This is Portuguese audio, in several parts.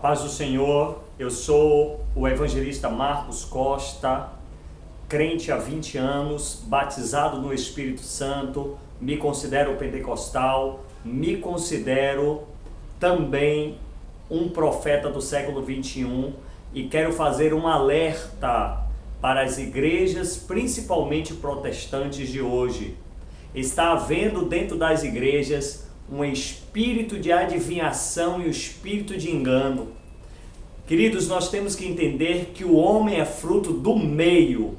paz do Senhor, eu sou o evangelista Marcos Costa, crente há 20 anos, batizado no Espírito Santo, me considero pentecostal, me considero também um profeta do século 21 e quero fazer um alerta para as igrejas, principalmente protestantes de hoje. Está havendo dentro das igrejas um espírito de adivinhação e um espírito de engano. Queridos, nós temos que entender que o homem é fruto do meio.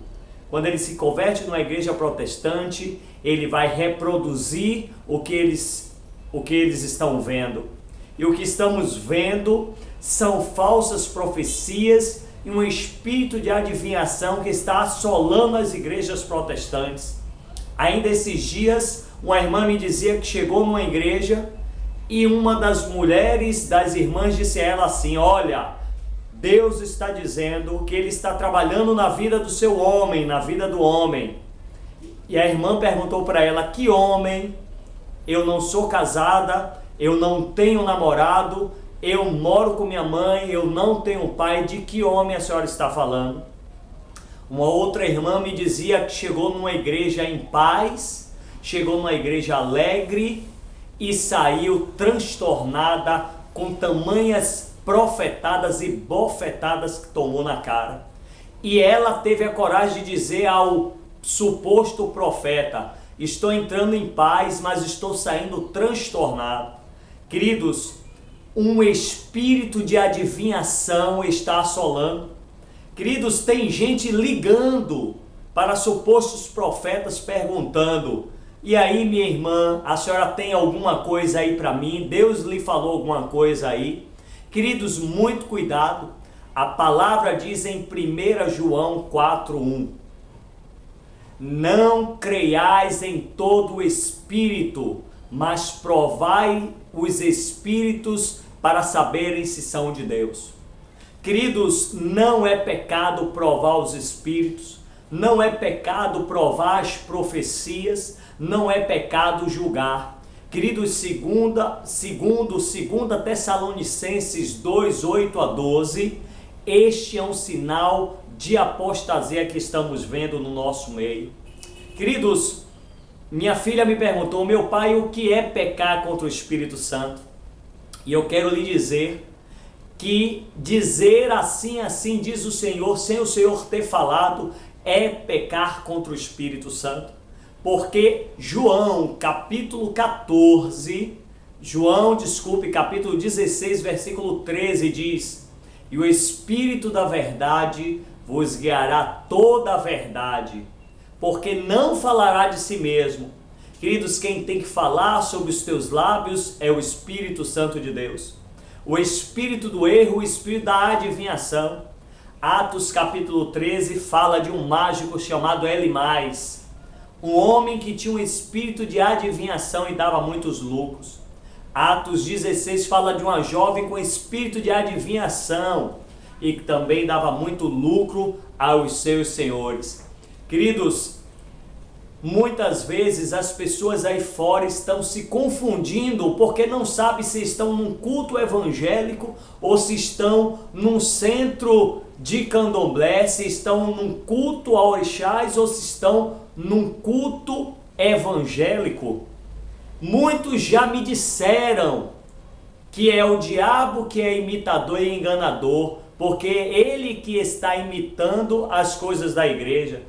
Quando ele se converte numa igreja protestante, ele vai reproduzir o que eles estão vendo. E o que estamos vendo são falsas profecias e um espírito de adivinhação que está assolando as igrejas protestantes. Ainda esses dias, uma irmã me dizia que chegou numa igreja e uma das mulheres das irmãs disse a ela assim: olha, Deus está dizendo que Ele está trabalhando na vida do seu homem, na vida do homem. E a irmã perguntou para ela: que homem? Eu não sou casada, eu não tenho namorado, eu moro com minha mãe, eu não tenho pai. De que homem a senhora está falando? Uma outra irmã me dizia que chegou numa igreja em paz, chegou numa igreja alegre e saiu transtornada com tamanhas profetadas e bofetadas que tomou na cara. E ela teve a coragem de dizer ao suposto profeta: estou entrando em paz, mas estou saindo transtornado. Queridos, um espírito de adivinhação está assolando. Queridos, tem gente ligando para supostos profetas perguntando: e aí, minha irmã, a senhora tem alguma coisa aí para mim? Deus lhe falou alguma coisa aí? Queridos, muito cuidado. A palavra diz em 1 João 4:1: não creiais em todo o espírito, mas provai os espíritos para saberem se são de Deus. Queridos, não é pecado provar os espíritos, não é pecado provar as profecias, não é pecado julgar. Queridos, segundo 2 Tessalonicenses 2:8-12, este é um sinal de apostasia que estamos vendo no nosso meio. Queridos, minha filha me perguntou: meu pai, o que é pecar contra o Espírito Santo? E eu quero lhe dizer que dizer assim, assim diz o Senhor, sem o Senhor ter falado, é pecar contra o Espírito Santo. Porque capítulo 16, versículo 13 diz: e o Espírito da verdade vos guiará toda a verdade, porque não falará de si mesmo. Queridos, quem tem que falar sobre os teus lábios é o Espírito Santo de Deus. O espírito do erro, o espírito da adivinhação. Atos capítulo 13 fala de um mágico chamado Elimais, um homem que tinha um espírito de adivinhação e dava muitos lucros. Atos 16 fala de uma jovem com espírito de adivinhação e que também dava muito lucro aos seus senhores. Queridos, muitas vezes as pessoas aí fora estão se confundindo porque não sabem se estão num culto evangélico ou se estão num centro de candomblé, se estão num culto a orixás ou se estão num culto evangélico. Muitos já me disseram que é o diabo que é imitador e enganador, porque é ele que está imitando as coisas da igreja.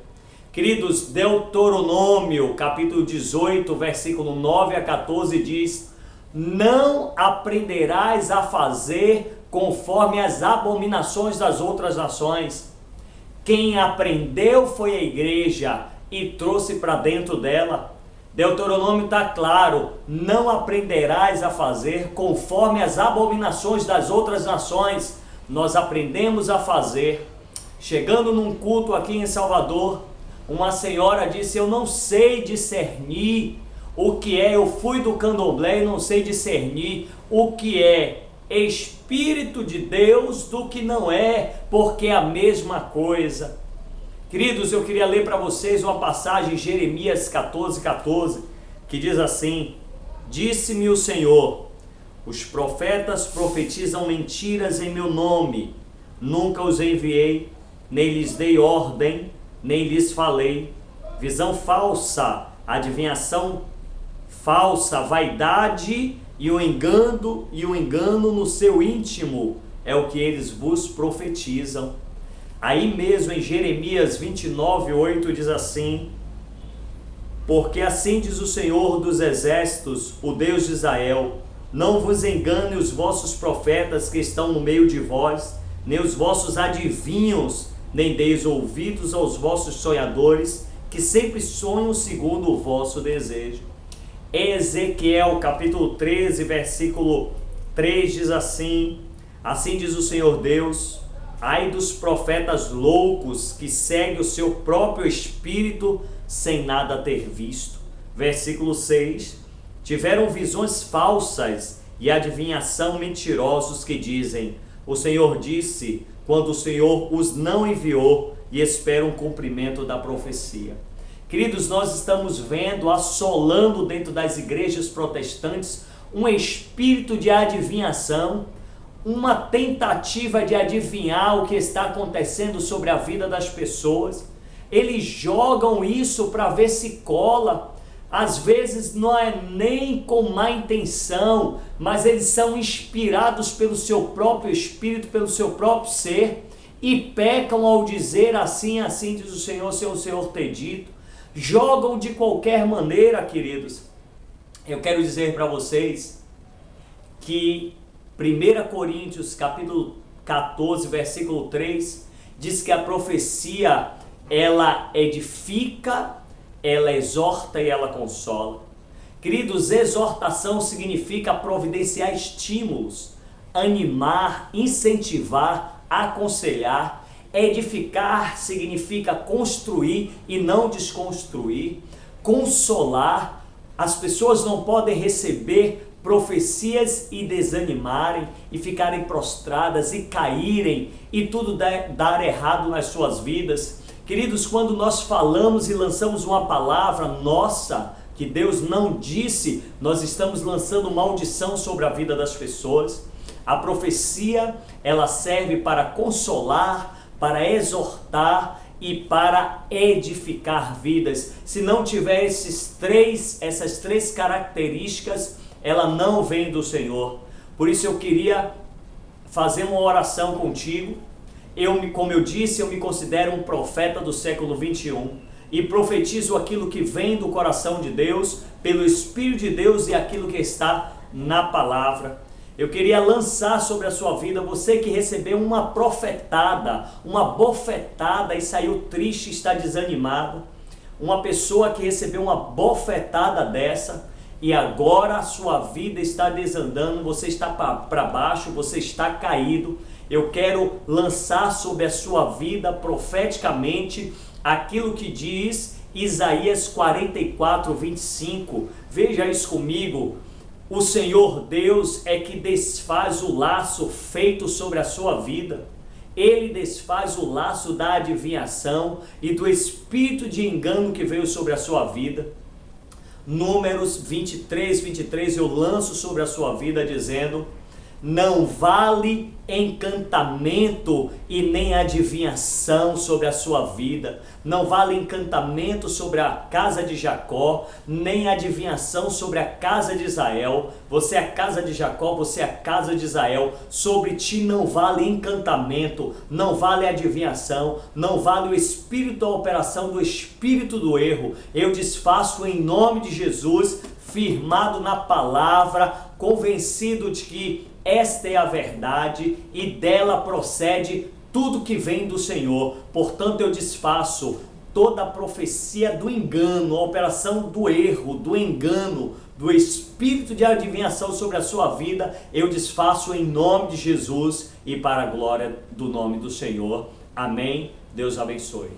Queridos, Deuteronômio capítulo 18, versículo 9-14 diz: não aprenderás a fazer conforme as abominações das outras nações. Quem aprendeu foi a igreja e trouxe para dentro dela. Deuteronômio está claro: não aprenderás a fazer conforme as abominações das outras nações. Nós aprendemos a fazer. Chegando num culto aqui em Salvador, uma senhora disse: eu não sei discernir o que é, eu fui do candomblé e não sei discernir o que é Espírito de Deus do que não é, porque é a mesma coisa. Queridos, eu queria ler para vocês uma passagem, Jeremias 14:14, que diz assim: disse-me o Senhor, Os profetas profetizam mentiras em meu nome. Nunca os enviei, nem lhes dei ordem, nem lhes falei. Visão falsa, adivinhação falsa, vaidade e o engano no seu íntimo é o que eles vos profetizam. Aí mesmo em Jeremias 29:8 diz assim: porque assim diz o Senhor dos exércitos, o Deus de Israel, não vos engane os vossos profetas que estão no meio de vós, nem os vossos adivinhos, nem deis ouvidos aos vossos sonhadores, que sempre sonham segundo o vosso desejo. Ezequiel capítulo 13, versículo 3 diz assim: assim diz o Senhor Deus, ai dos profetas loucos que seguem o seu próprio espírito sem nada ter visto. Versículo 6, tiveram visões falsas e adivinhação mentirosos que dizem, o Senhor disse, quando o Senhor os não enviou, e esperam o cumprimento da profecia. Queridos, nós estamos vendo, assolando dentro das igrejas protestantes, um espírito de adivinhação, uma tentativa de adivinhar o que está acontecendo sobre a vida das pessoas. Eles jogam isso para ver se cola. Às vezes não é nem com má intenção, mas eles são inspirados pelo seu próprio espírito, pelo seu próprio ser, e pecam ao dizer assim, assim diz o Senhor, sem o Senhor ter dito. Jogam de qualquer maneira, queridos. Eu quero dizer para vocês que 1 Coríntios capítulo 14, versículo 3, diz que a profecia, ela edifica, ela exorta e ela consola. Queridos, exortação significa providenciar estímulos, animar, incentivar, aconselhar. Edificar significa construir e não desconstruir. Consolar, as pessoas não podem receber profecias e desanimarem e ficarem prostradas e caírem e tudo dar errado nas suas vidas. Queridos, quando nós falamos e lançamos uma palavra nossa, que Deus não disse, nós estamos lançando maldição sobre a vida das pessoas. A profecia, ela serve para consolar, para exortar e para edificar vidas. Se não tiver essas três características, ela não vem do Senhor. Por isso eu queria fazer uma oração contigo. Como eu disse, eu me considero um profeta do século 21 e profetizo aquilo que vem do coração de Deus, pelo Espírito de Deus e aquilo que está na palavra. Eu queria lançar sobre a sua vida, você que recebeu uma profetada, uma bofetada e saiu triste, está desanimado. Uma pessoa que recebeu uma bofetada dessa e agora a sua vida está desandando, você está para baixo, você está caído. Eu quero lançar sobre a sua vida profeticamente aquilo que diz Isaías 44:25. Veja isso comigo. O Senhor Deus é que desfaz o laço feito sobre a sua vida. Ele desfaz o laço da adivinhação e do espírito de engano que veio sobre a sua vida. Números 23 eu lanço sobre a sua vida dizendo: não vale encantamento e nem adivinhação sobre a sua vida. Não vale encantamento sobre a casa de Jacó, nem adivinhação sobre a casa de Israel. Você é a casa de Jacó, você é a casa de Israel. Sobre ti não vale encantamento, não vale adivinhação, não vale o espírito da operação do espírito do erro. Eu desfaço em nome de Jesus, firmado na palavra, convencido de que esta é a verdade e dela procede tudo que vem do Senhor. Portanto, eu desfaço toda a profecia do engano, a operação do erro, do engano, do espírito de adivinhação sobre a sua vida. Eu desfaço em nome de Jesus e para a glória do nome do Senhor. Amém. Deus abençoe.